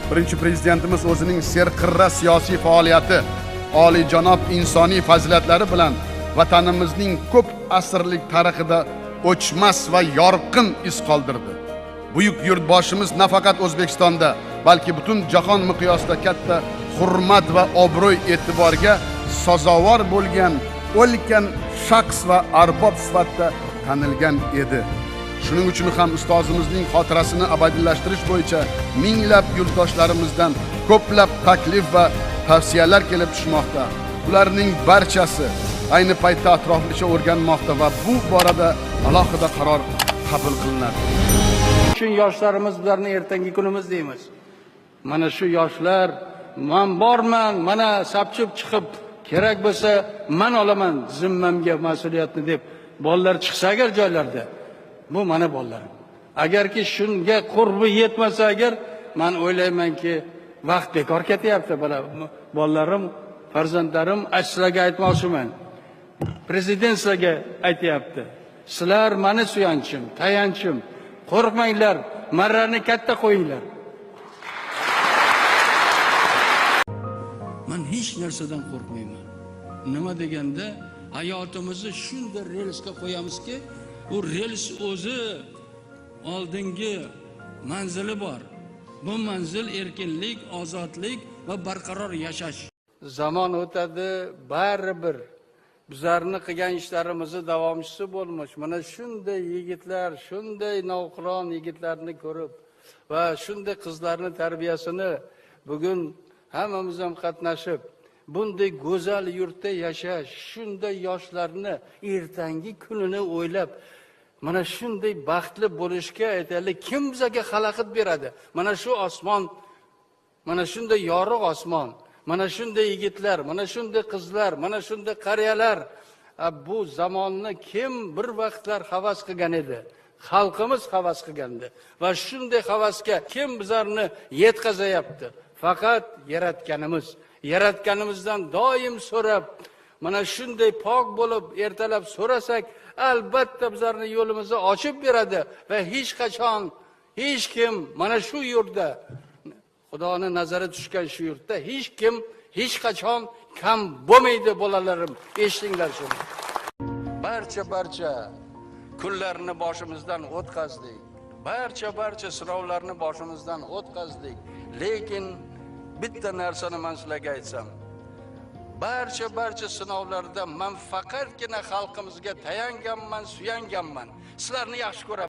Birinchi prezidentimiz o'zining serqirra siyosiy faoliyati, oliyjanob insoniy fazilatlari bilan vatanimizning ko'p asrlik tarixida o'chmas va yorqin iz qoldirdi. Buyuk yurtboshimiz nafaqat O'zbekistonda, balki butun jahon miqyosida katta hurmat va obro'y e'tiborga sazovor bo'lgan o'lkan shaxs va arbob sifatida tanilgan edi. Shuning uchun ham ustozimizning xotirasini abadiylashtirish bo'yicha minglab yurtdoshlarimizdan ko'plab taklif va tavsiyalar kelib tushmoqda. Ularning barchasi ayni paytda atroflicha o'rganmoqda va bu borada alohida qaror qabul qilinadi. Uchun yoshlarimiz bizlarning ertangi kunimiz deymiz. Mana shu yoshlar men borman, mana sapchib chiqib kerak bo'lsa men olaman zimmamga mas'uliyatni deb bolalar chiqsa agar joylarda, bu mana bolalarim. Agarki shunga qurbi yetmasa agar, men o'ylaymanki vaqt bekor ketyapti. Bolalarim, farzandlarim sizlarga aytmoqchiman. Prezident sizlarga aytyapti. Sizlar meni suyanchim, tayanchim. Qo'rqmanglar, marrani katta qo'yinglar. Men hech narsadan qo'rqmayman. Nima deganda, hayotimizni shunday relsga qo'yamizki, u rels o'zi oldingi manzili bor. Bu manzil erkinlik, ozodlik va barqaror yashash. Zamon o'tadi, baribir bizlarni qilgan ishlarimizni davomchisi bo'lmoq. Mana shunday yigitlar, shunday navqiron yigitlarni ko'rib va shunday qizlarning tarbiyasini bugun hammamiz ham qatnashib, bunday go'zal yurtda yashash, shunday yoshlarni ertangi kunini o'ylab, mana shunday baxtli bo'lishga aytaylik, kim bizga xalaqit beradi? Mana shu osmon, mana shunday yorug' osmon, mana shunday yigitlar, mana shunday qizlar, mana shunday qariyalar. Bu zamonni kim bir vaqtlar havas qilgan edi? Xalqimiz havas qilgandi. Va shunday havasga kim bizlarni yetkazayapti? Faqat yaratganimiz. Yaratganimizdan doim so'rab, mana shunday pok bo'lib ertalab so'rasak, albatta bizlarni yo'limizni ochib beradi va hech qachon hech kim mana shu yurtda, Xudoning nazari tushgan shu yurtda hech kim hech qachon kam bo'lmaydi. Bolalarim, eshitinglar shuni. Barcha kunlarni boshimizdan o'tkazdik. Barcha sinovlarni boshimizdan o'tkazdik. Lekin bitta narsani men sizlarga aytsam, barcha sinovlarda men faqatgina xalqimizga tayanganman, suyanganman. Sizlarni yaxshi ko'raman.